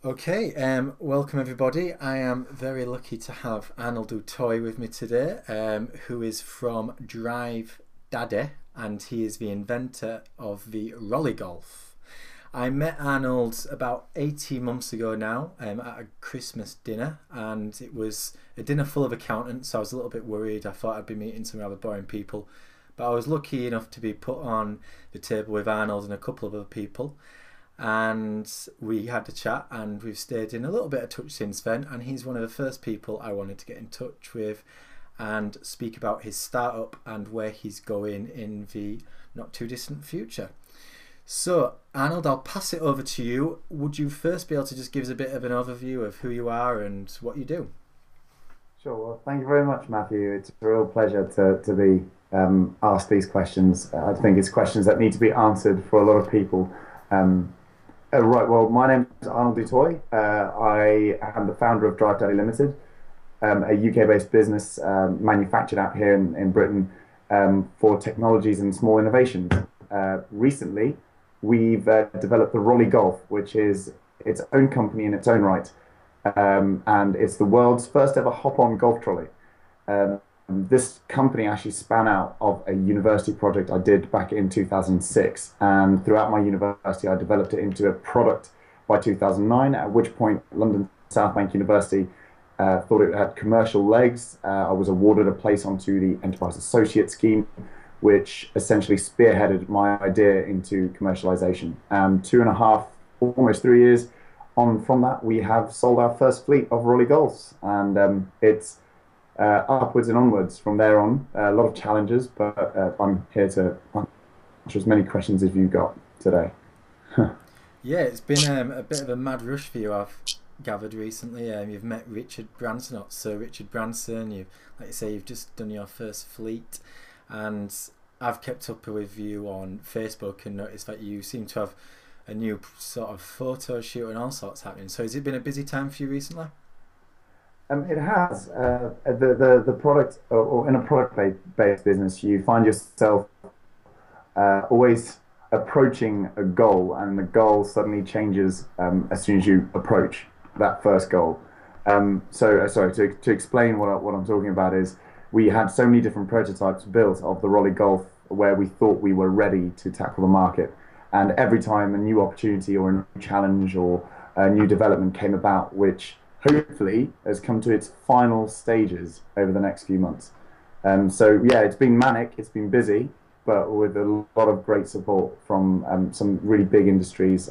Okay, welcome everybody. I am very lucky to have Arnold Dutoy with me today, who is from Drive Daddy, and he is the inventor of the Rolley Golf. I met Arnold about 18 months ago now at a Christmas dinner, and it was a dinner full of accountants, so I was a little bit worried. I thought I'd be meeting some rather boring people, but I was lucky enough to be put on the table with Arnold and a couple of other people, and we had a chat, and we've stayed in a little bit of touch since then, and he's one of the first people I wanted to get in touch with and speak about his startup and where he's going in the not too distant future. So Arnold, I'll pass it over to you. Would you first be able to just give us a bit of an overview of who you are and what you do? Sure. Well, thank you very much, Matthew. It's a real pleasure to be asked these questions. I think it's questions that need to be answered for a lot of people. Um, right. Well, my name is Arnold Dutoy. I am the founder of Drive Daddy Limited, a UK-based business manufactured out here in Britain for technologies and small innovations. Recently, we've developed the Rolley Golf, which is its own company in its own right, and it's the world's first ever hop-on golf trolley. Um, this company actually span out of a university project I did back in 2006, and throughout my university, I developed it into a product by 2009. At which point, London South Bank University thought it had commercial legs. I was awarded a place onto the Enterprise Associate Scheme, which essentially spearheaded my idea into commercialization. 2.5, almost 3 years on from that, we have sold our first fleet of Rolley Golfs, and it's upwards and onwards from there on. A lot of challenges, but I'm here to answer as many questions as you've got today. Yeah, it's been a bit of a mad rush for you, I've gathered recently. You've met Richard Branson, not Sir Richard Branson. You, like you say, you've just done your first fleet, and I've kept up with you on Facebook and noticed that you seem to have a new sort of photo shoot and all sorts happening. So has it been a busy time for you recently? It has. The product, or in a product-based business, you find yourself always approaching a goal, and the goal suddenly changes as soon as you approach that first goal. Sorry, to explain what I'm talking about is we had so many different prototypes built of the Rolley Golf where we thought we were ready to tackle the market. And every time a new opportunity or a new challenge or a new development came about, which hopefully has come to its final stages over the next few months. So yeah, it's been manic, it's been busy, but with a lot of great support from some really big industries.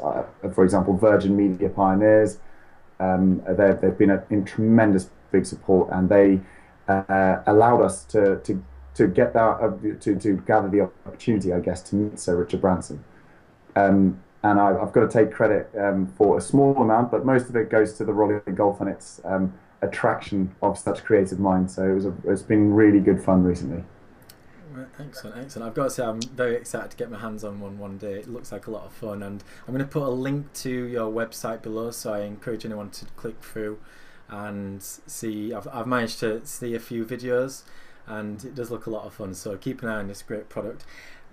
For example, Virgin Media Pioneers. They've been in tremendous big support, and they allowed us to get that to gather the opportunity, I guess, to meet Sir Richard Branson. And I've got to take credit for a small amount, but most of it goes to the Rolley Golf and its attraction of such creative minds. So it's been really good fun recently. Right, excellent, excellent. I've got to say I'm very excited to get my hands on one day. It looks like a lot of fun, and I'm going to put a link to your website below, so I encourage anyone to click through and see. I've managed to see a few videos, and it does look a lot of fun, so keep an eye on this great product.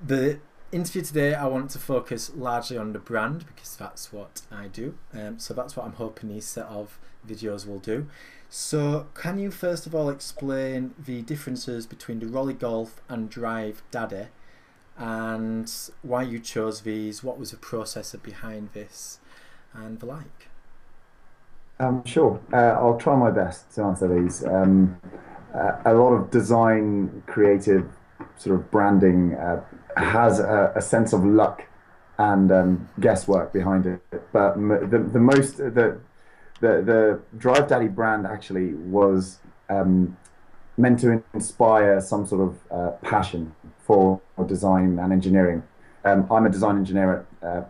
The interview today, I want to focus largely on the brand because that's what I do. So that's what I'm hoping these set of videos will do. So can you first of all explain the differences between the Rolley Golf and Drive Daddy, and why you chose these, what was the process behind this, and the like? Sure. I'll try my best to answer these. A lot of design, creative sort of branding has a sense of luck and guesswork behind it. But the Drive Daddy brand actually was meant to inspire some sort of passion for design and engineering. I'm a design engineer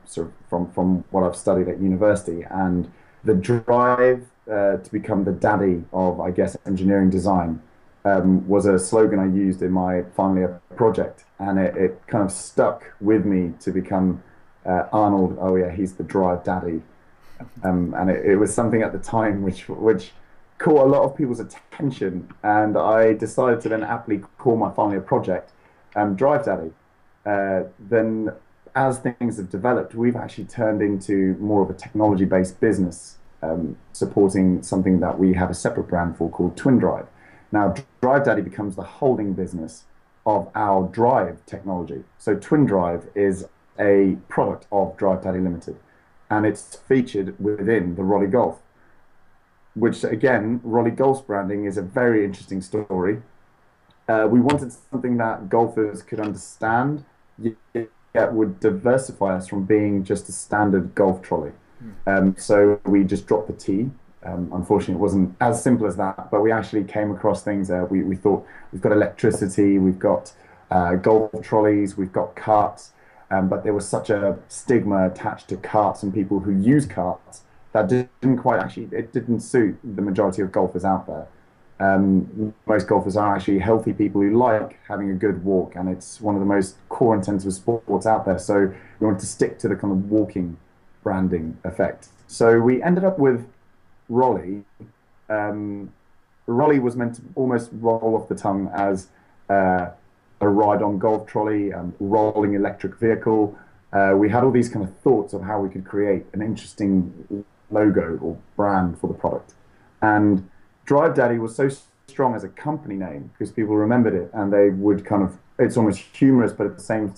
sort of from what I've studied at university, and the drive to become the daddy of, I guess, engineering design was a slogan I used in my final year project, and it kind of stuck with me to become Arnold. Oh yeah, he's the drive daddy, and it was something at the time which caught a lot of people's attention, and I decided to then aptly call my final year project Drive Daddy. Then, as things have developed, we've actually turned into more of a technology-based business supporting something that we have a separate brand for called Twin Drive. Now, Drive Daddy becomes the holding business of our drive technology. So Twin Drive is a product of Drive Daddy Limited, and it's featured within the Rolley Golf, which again, Rolley Golf's branding is a very interesting story. We wanted something that golfers could understand, yet would diversify us from being just a standard golf trolley. So we just dropped the T. Unfortunately, it wasn't as simple as that, but we actually came across things. We thought we've got electricity, we've got golf trolleys, we've got carts, but there was such a stigma attached to carts and people who use carts that didn't quite actually, it didn't suit the majority of golfers out there. Most golfers are actually healthy people who like having a good walk, and it's one of the most core intensive sports out there. So we wanted to stick to the kind of walking branding effect. So we ended up with Rolley. Rolley was meant to almost roll off the tongue as a ride-on golf trolley, rolling electric vehicle. We had all these kind of thoughts of how we could create an interesting logo or brand for the product. And Drive Daddy was so strong as a company name because people remembered it, and they would kind of, it's almost humorous, but at the same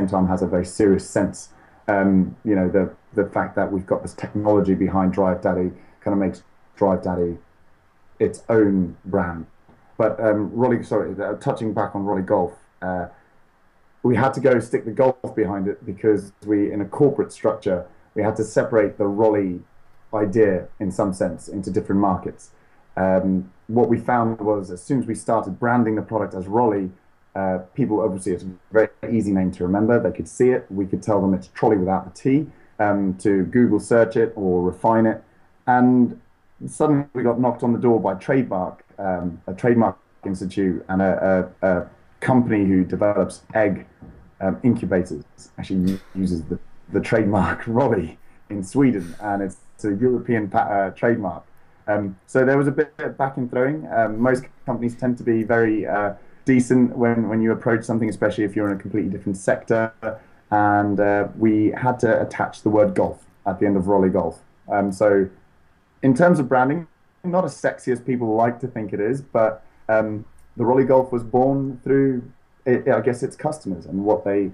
time has a very serious sense. The fact that we've got this technology behind Drive Daddy kind of makes Drive Daddy its own brand. But touching back on Rolley Golf, we had to go stick the golf behind it because in a corporate structure, we had to separate the Rolley idea in some sense into different markets. What we found was as soon as we started branding the product as Rolley, people, obviously it's a very easy name to remember. They could see it. We could tell them it's trolley without the T, to Google search it or refine it. And suddenly we got knocked on the door by a trademark institute, and a company who develops egg incubators actually uses the trademark Rolley in Sweden, and it's a European trademark. So there was a bit of back and throwing. Most companies tend to be very decent when you approach something, especially if you're in a completely different sector. And we had to attach the word golf at the end of Rolley Golf. So in terms of branding, not as sexy as people like to think it is, but the Rolley Golf was born through, I guess, its customers and what they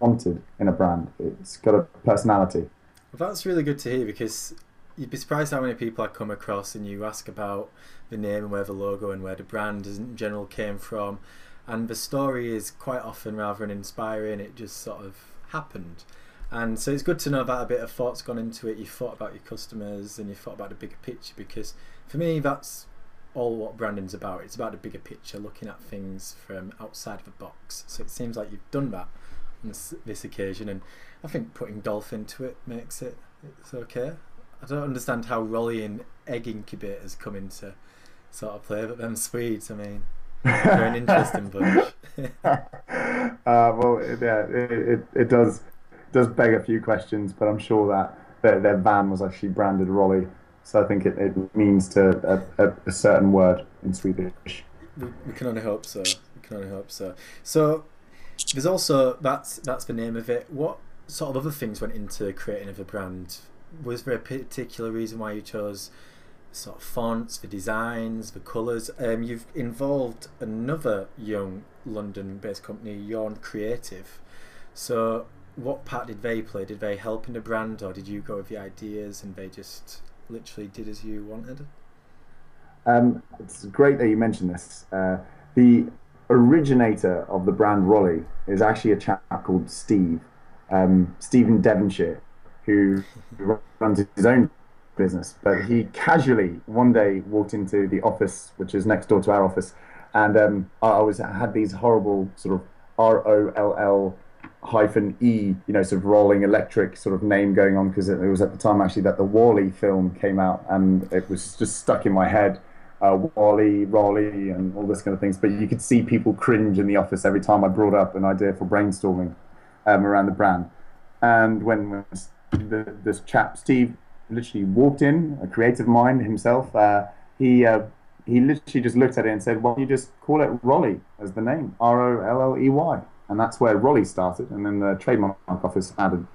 wanted in a brand. It's got a personality. Well, that's really good to hear, because you'd be surprised how many people I come across and you ask about the name and where the logo and where the brand in general came from, and the story is quite often rather than inspiring, it just sort of happened. And so it's good to know that a bit of thought's gone into it. You thought about your customers and you thought about the bigger picture, because for me that's all what branding's about. It's about the bigger picture, looking at things from outside of the box. So it seems like you've done that on this occasion, and I think putting golf into it makes it's okay. I don't understand how Rolley and egg incubators come into sort of play, but them Swedes, I mean, they're an interesting bunch. Well, yeah, it does beg a few questions, but I'm sure that their van was actually branded Rolley, so I think it means to a certain word in Swedish. We can only hope so. We can only hope so. So there's also that's the name of it. What sort of other things went into creating of the brand? Was there a particular reason why you chose sort of fonts, the designs, the colours? You've involved another young London-based company, Yawn Creative. So what part did they play? Did they help in the brand, or did you go with the ideas and they just literally did as you wanted? It's great that you mentioned this. The originator of the brand Rolley is actually a chap called Steve in Devonshire, who runs his own business. But he casually one day walked into the office, which is next door to our office, and I had these horrible sort of ROLL -E, sort of rolling electric sort of name going on, because it was at the time actually that the Wall-E film came out, and it was just stuck in my head. Wall-E, Rolley, and all this kind of things. But you could see people cringe in the office every time I brought up an idea for brainstorming around the brand. And when this chap Steve literally walked in, a creative mind himself, he literally just looked at it and said, "Why don't you just call it Rolley as the name, Rolley?" And that's where Rolley started. And then the trademark office added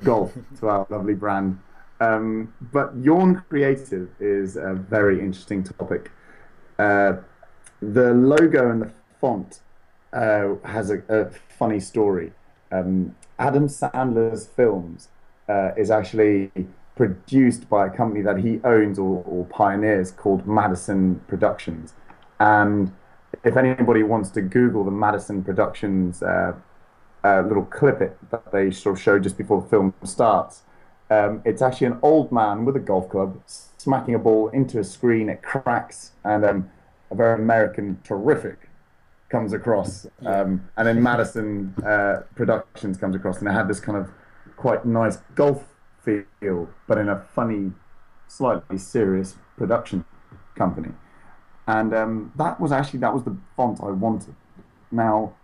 golf to our lovely brand. But Yawn Creative is a very interesting topic. Uh, the logo and the font has a funny story. Adam Sandler's films is actually produced by a company that he owns or pioneers called Madison Productions. And if anybody wants to Google the Madison Productions little clip that they sort of show just before the film starts, it's actually an old man with a golf club smacking a ball into a screen. It cracks, and a very American terrific comes across, and then Madison Productions comes across, and it had this kind of quite nice golf feel, but in a funny, slightly serious production company. And that was the font I wanted. Now,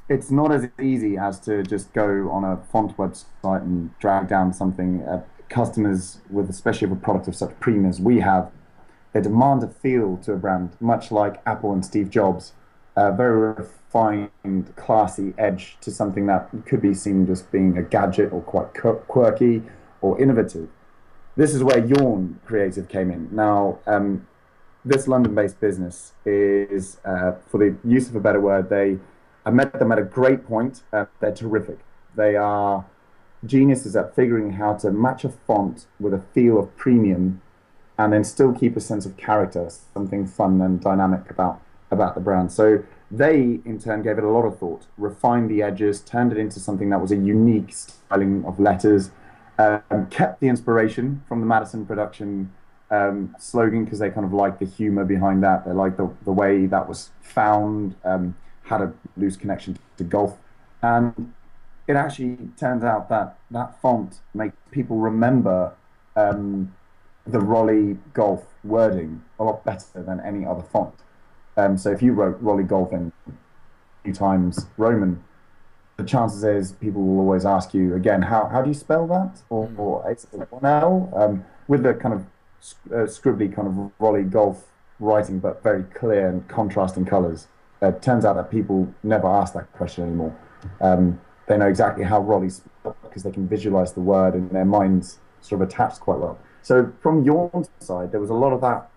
it's not as easy as to just go on a font website and drag down something. Customers, with especially with a product of such premium as we have, they demand a feel to a brand, much like Apple and Steve Jobs, a very refined, classy edge to something that could be seen as being a gadget or quite quirky or innovative. This is where Yawn Creative came in. Now, this London-based business is, for the use of a better word, I met them at a great point. They're terrific. They are geniuses at figuring how to match a font with a feel of premium and then still keep a sense of character, something fun and dynamic about the brand. So they, in turn, gave it a lot of thought, refined the edges, turned it into something that was a unique styling of letters, kept the inspiration from the Madison production slogan because they kind of liked the humor behind that. They liked the way that was found, had a loose connection to golf. And it actually turns out that that font makes people remember the Rolley Golf wording a lot better than any other font. So if you wrote Rolley Golf in a few times Roman, the chances is people will always ask you again, how do you spell that? Or it's one L, with the kind of scribbly kind of Rolley Golf writing, but very clear and contrasting colours. It turns out that people never ask that question anymore. They know exactly how Rolley's spelled because they can visualise the word and their minds sort of attached quite well. So from your side, there was a lot of that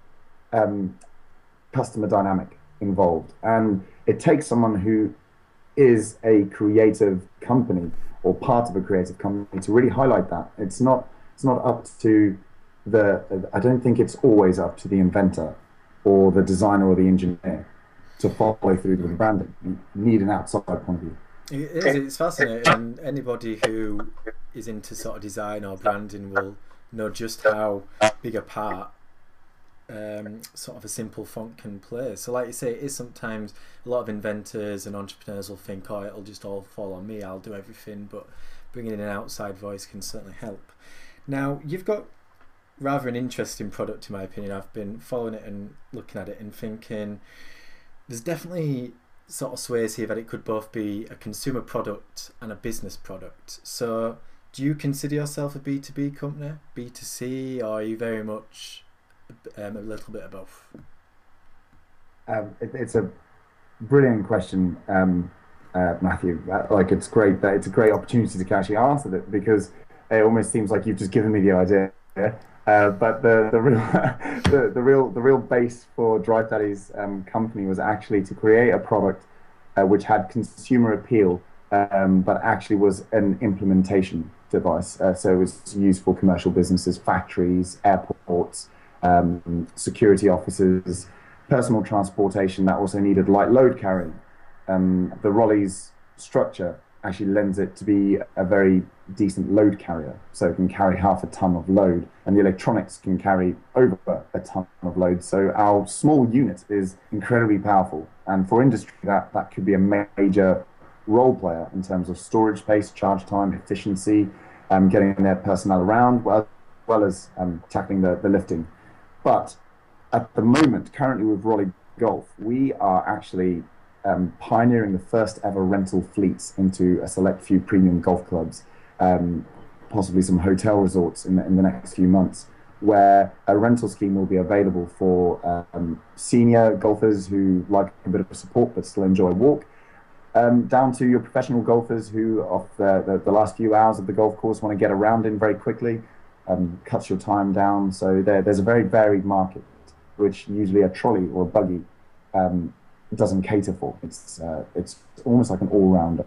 customer dynamic involved, and it takes someone who is a creative company or part of a creative company to really highlight that. It's not up to I don't think it's always up to the inventor or the designer or the engineer to follow through with the branding. You need an outside point of view. It's fascinating, and anybody who is into sort of design or branding will know just how big a part sort of a simple font can play. So like you say, it is sometimes a lot of inventors and entrepreneurs will think, oh, it'll just all fall on me, I'll do everything, but bringing in an outside voice can certainly help. Now, you've got rather an interesting product in my opinion. I've been following it and looking at it and thinking there's definitely sort of sways here that it could both be a consumer product and a business product. So do you consider yourself a B2B company, B2C, or are you very much a little bit of both? It's a brilliant question, Matthew. Like, it's great that it's a great opportunity to actually answer it, because it almost seems like you've just given me the idea. But the real base for Drive Daddy's company was actually to create a product which had consumer appeal, but actually was an implementation device. So it was used for commercial businesses, factories, airports, security offices, personal transportation that also needed light load carrying. The Rolley's structure actually lends it to be a very decent load carrier, so it can carry half a ton of load, and the electronics can carry over a ton of load. So our small unit is incredibly powerful, and for industry that could be a major role player in terms of storage space, charge time, efficiency, getting their personnel around, well as tackling the lifting. But at the moment, currently with Rolley Golf, we are actually pioneering the first ever rental fleets into a select few premium golf clubs, possibly some hotel resorts in the next few months, where a rental scheme will be available for senior golfers who like a bit of support but still enjoy a walk, down to your professional golfers who, off the last few hours of the golf course, want to get around in very quickly. cuts your time down. So there's a very varied market, which usually a trolley or a buggy um, doesn't cater for. It's almost like an all-round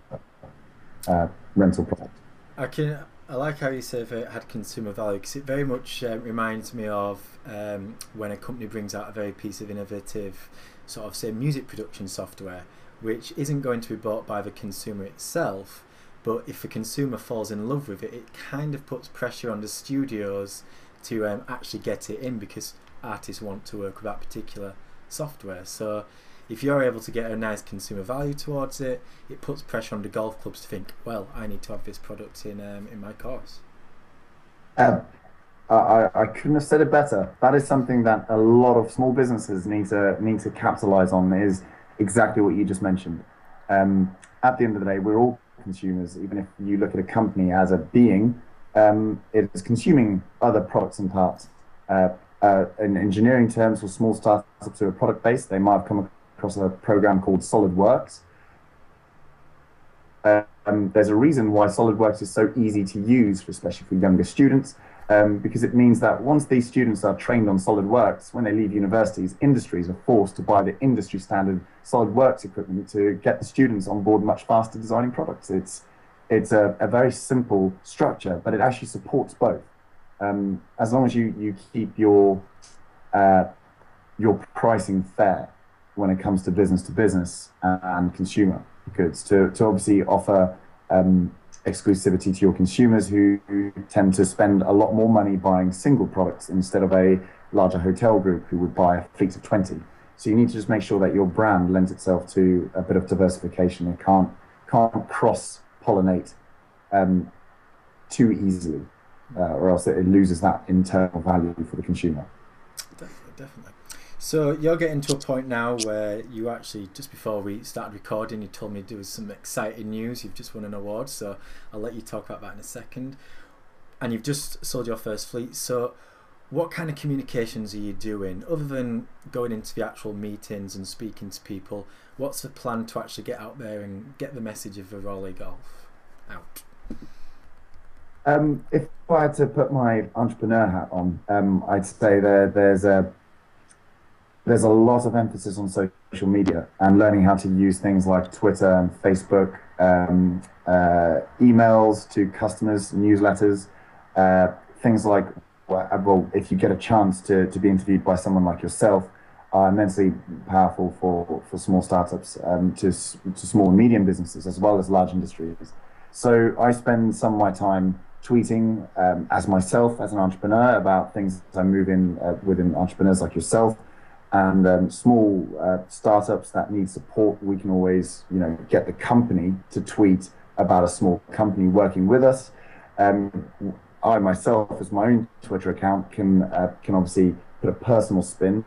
rental product. I like how you say if it had consumer value, because it very much reminds me of when a company brings out a very piece of innovative sort of say music production software, which isn't going to be bought by the consumer itself, but if the consumer falls in love with it, it kind of puts pressure on the studios to actually get it in, because artists want to work with that particular software. So if you're able to get a nice consumer value towards it, it puts pressure on the golf clubs to think, well, I need to have this product in my course. Um, I couldn't have said it better. That is something that a lot of small businesses need to capitalize on. Is exactly what you just mentioned. At the end of the day, we're all consumers. Even if you look at a company as a being, it is consuming other products and parts. In engineering terms, for small startups who are product based, they might have come across a program called SolidWorks. There's a reason why SolidWorks is so easy to use, especially for younger students, because it means that once these students are trained on SolidWorks, when they leave universities, industries are forced to buy the industry standard SolidWorks equipment to get the students on board much faster designing products. It's a very simple structure, but it actually supports both. As long as you keep your pricing fair when it comes to business and consumer goods, to obviously offer exclusivity to your consumers who tend to spend a lot more money buying single products instead of a larger hotel group who would buy a fleet of 20. So you need to just make sure that your brand lends itself to a bit of diversification. It can't cross pollinate too easily, or else it loses that internal value for the consumer. Definitely. So you're getting to a point now where you actually, just before we started recording, you told me there was some exciting news. You've just won an award, so I'll let you talk about that in a second. And you've just sold your first fleet. So what kind of communications are you doing, other than going into the actual meetings and speaking to people? What's the plan to actually get out there and get the message of the Rolley Golf out? If I had to put my entrepreneur hat on, I'd say there's a lot of emphasis on social media and learning how to use things like Twitter and Facebook, emails to customers, newsletters, things like, well, if you get a chance to be interviewed by someone like yourself, are immensely powerful for small startups, to small and medium businesses, as well as large industries. So I spend some of my time tweeting as myself, as an entrepreneur, about things I move in within entrepreneurs like yourself, and small startups that need support. We can always, get the company to tweet about a small company working with us. I myself, as my own Twitter account, can obviously put a personal spin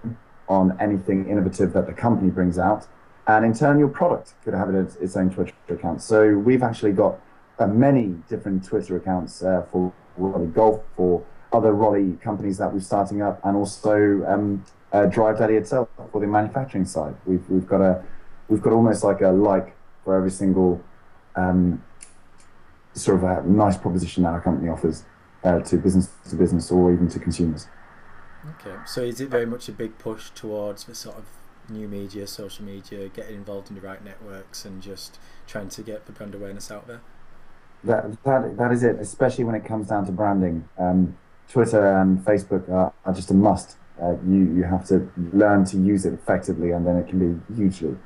on anything innovative that the company brings out, and in turn, your product could have its own Twitter account. So we've actually got many different Twitter accounts for Rolley Golf, for other Rolley companies that we're starting up, and also Drive Daddy itself for the manufacturing side. We've got almost like a for every single sort of a nice proposition that our company offers to business or even to consumers. Okay, so is it very much a big push towards the sort of new media, social media, getting involved in the right networks, and just trying to get the brand awareness out there? That is it, especially when it comes down to branding. Twitter and Facebook are just a must. You have to learn to use it effectively, and then it can be hugely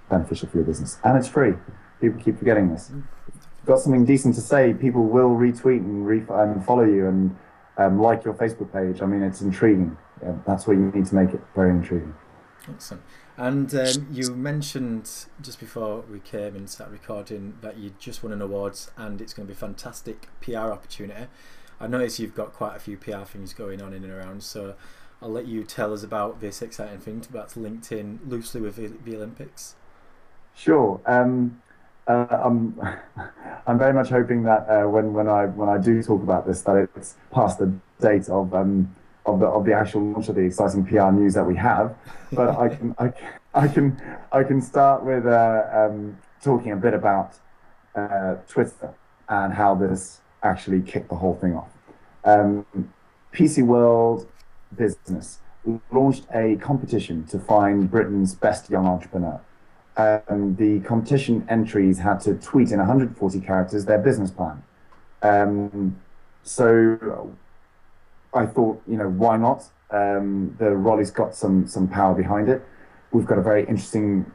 beneficial for your business. And it's free. People keep forgetting this. If you've got something decent to say, people will retweet and follow you and like your Facebook page. I mean, it's intriguing. That's what you need to make it very intriguing. Excellent. And you mentioned just before we came and started recording that you just won an awards, and it's going to be a fantastic PR opportunity. I notice you've got quite a few PR things going on in and around, so I'll let you tell us about this exciting thing that's linked in loosely with the Olympics. Sure. I'm very much hoping that when I do talk about this, that it's past the date of the actual launch of the exciting PR news that we have. But I can start with talking a bit about Twitter and how this actually kicked the whole thing off. Um, PC World Business launched a competition to find Britain's best young entrepreneur. The competition entries had to tweet in 140 characters their business plan. So I thought, why not? The Rolley's got some power behind it. We've got a very interesting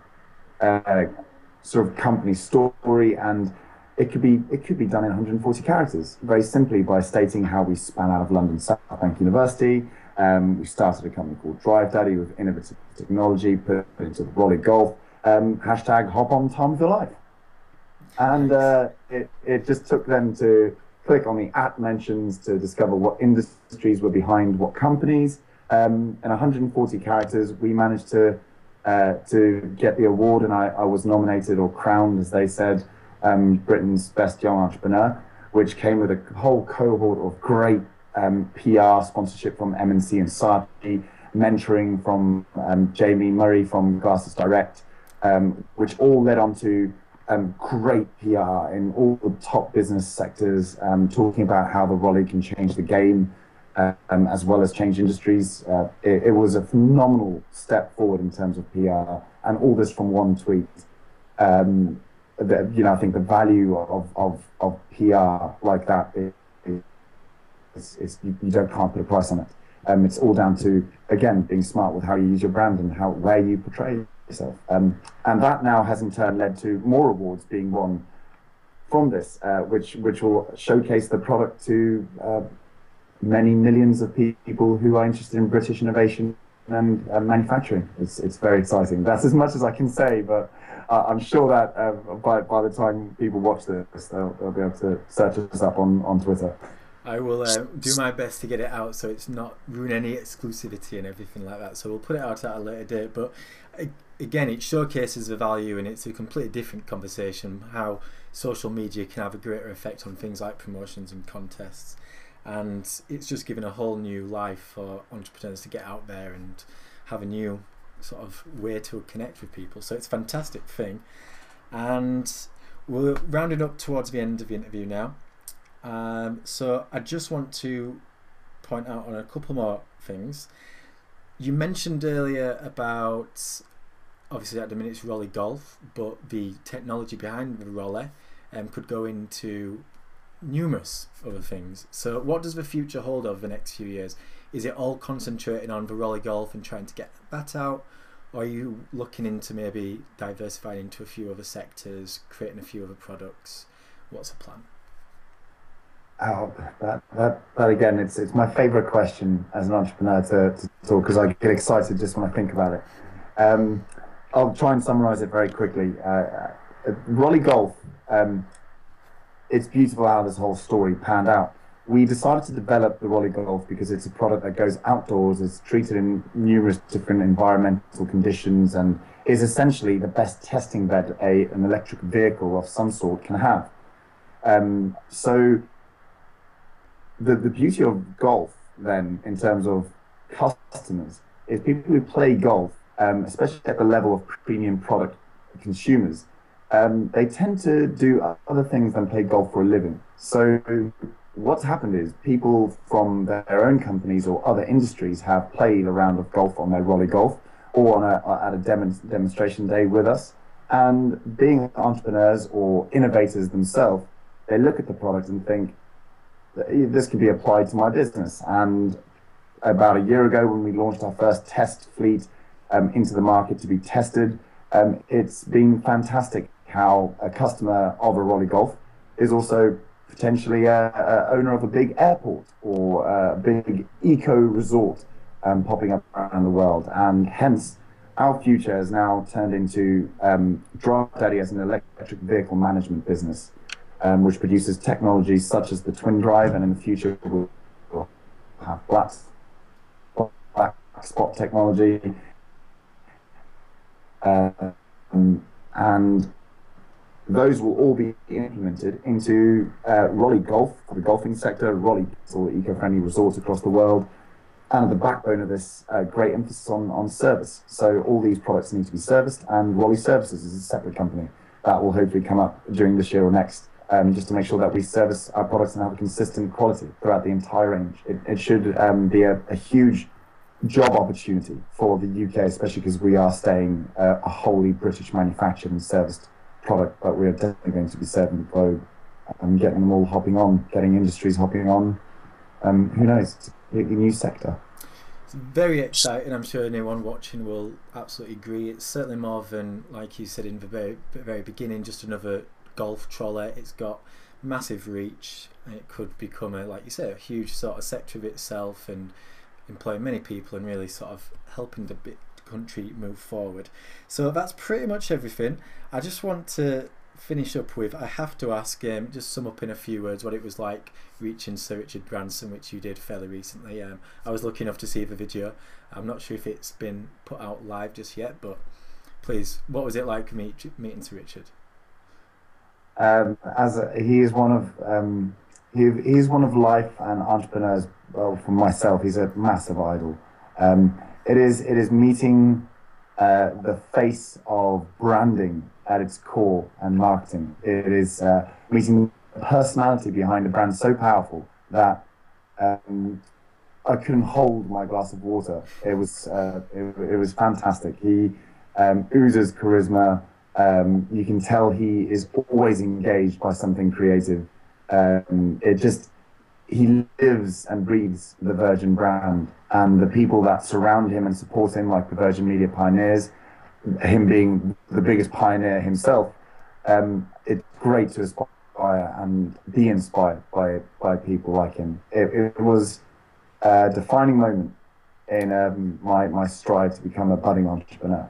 sort of company story, and it could be done in 140 characters, very simply by stating how we span out of London South Bank University. We started a company called Drive Daddy with innovative technology, put it into the Rolley Golf, hashtag hop on time of your life. And it just took them to click on the at mentions to discover what industries were behind what companies. In 140 characters, we managed to get the award, and I was nominated or crowned, as they said, Britain's best young entrepreneur, which came with a whole cohort of great PR sponsorship from M&C and Saatchi, mentoring from Jamie Murray from Glasses Direct, which all led on to great PR in all the top business sectors, talking about how the Rolley can change the game, as well as change industries. It was a phenomenal step forward in terms of PR, and all this from one tweet. I think the value of PR like that is you can't put a price on it. It's all down to, again, being smart with how you use your brand and where you portray yourself. And that now has in turn led to more awards being won from this, which will showcase the product to many millions of people who are interested in British innovation and manufacturing. It's very exciting. That's as much as I can say, but I'm sure that by the time people watch this, they'll be able to search us up on Twitter. I will do my best to get it out so it's not ruin any exclusivity and everything like that. So we'll put it out at a later date. But again, it showcases the value, and it's a completely different conversation, how social media can have a greater effect on things like promotions and contests. And it's just given a whole new life for entrepreneurs to get out there and have a new sort of way to connect with people. So it's a fantastic thing. And we're rounding up towards the end of the interview now. So I just want to point out on a couple more things. You mentioned earlier about, obviously at the minute it's Rolley Golf, but the technology behind the Rolley could go into numerous other things. So what does the future hold over the next few years? Is it all concentrating on the Rolley Golf and trying to get that out? Or are you looking into maybe diversifying into a few other sectors, creating a few other products? What's the plan? Oh, that again, it's my favorite question as an entrepreneur to talk, because I get excited just when I think about it. I'll try and summarize it very quickly. Rolley Golf, it's beautiful how this whole story panned out. We decided to develop the Rolley Golf because it's a product that goes outdoors, it's treated in numerous different environmental conditions, and is essentially the best testing bed an electric vehicle of some sort can have. So the beauty of golf then, in terms of customers, is people who play golf, especially at the level of premium product consumers, they tend to do other things than play golf for a living. So what's happened is people from their own companies or other industries have played a round of golf on their Rolley Golf or at a demonstration day with us. And being entrepreneurs or innovators themselves, they look at the product and think, this could be applied to my business. And about a year ago, when we launched our first test fleet into the market to be tested, it's been fantastic how a customer of a Rolley Golf is also potentially a owner of a big airport or a big eco resort popping up around the world. And hence, our future has now turned into Drive Daddy as an electric vehicle management business, which produces technologies such as the twin drive, and in the future we'll have black spot technology, and those will all be implemented into Rolley Golf for the golfing sector, Rolley or eco-friendly resorts across the world, and at the backbone of this, great emphasis on service. So all these products need to be serviced, and Rolley Services is a separate company that will hopefully come up during this year or next, just to make sure that we service our products and have a consistent quality throughout the entire range. It should be a huge job opportunity for the UK, especially because we are staying a wholly British manufactured and serviced product, but we are definitely going to be serving the globe and getting them all hopping on, getting industries hopping on. Who knows? It's a new sector. It's very exciting. I'm sure anyone watching will absolutely agree. It's certainly more than, like you said in the very beginning, just another golf trolley. It's got massive reach. It could become like you say, a huge sort of sector of itself and employ many people and really sort of helping the country move forward. So that's pretty much everything. I just want to finish up with, I have to ask, just sum up in a few words what it was like reaching Sir Richard Branson, which you did fairly recently. I was lucky enough to see the video. I'm not sure if it's been put out live just yet, but please, what was it like meeting Sir Richard? He is one of he's one of life and entrepreneurs. Well, for myself, he's a massive idol. It is meeting the face of branding at its core and marketing. It is meeting the personality behind the brand so powerful that I couldn't hold my glass of water. It was fantastic. He oozes charisma. You can tell he is always engaged by something creative. He lives and breathes the Virgin brand, and the people that surround him and support him, like the Virgin Media pioneers, him being the biggest pioneer himself. It's great to aspire and be inspired by people like him. It was a defining moment in my strive to become a budding entrepreneur.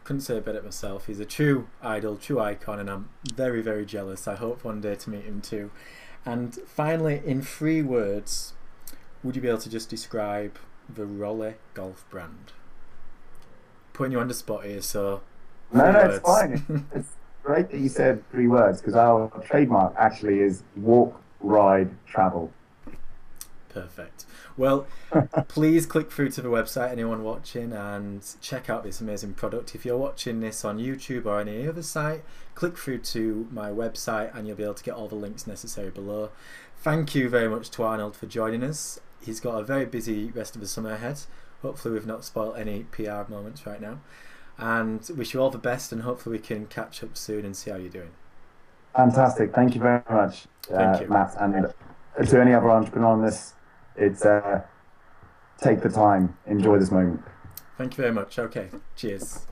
Couldn't say it better myself. He's a true idol, true icon, and I'm very, very jealous. I hope one day to meet him too. And finally, in 3 words, would you be able to just describe the Rolley Golf brand? Putting you on the spot here, so... No, it's fine. It's great that you said 3 words, because our trademark actually is walk, ride, travel. Perfect. Well, please click through to the website, anyone watching, and check out this amazing product. If you're watching this on YouTube or any other site, click through to my website and you'll be able to get all the links necessary below. Thank you very much to Arnold for joining us. He's got a very busy rest of the summer ahead. Hopefully we've not spoiled any PR moments right now. And wish you all the best, and hopefully we can catch up soon and see how you're doing. Fantastic. Thank you very much, Thank you. Matt. And to any other entrepreneur on this, it's take the time, enjoy this moment. Thank you very much. Okay, cheers.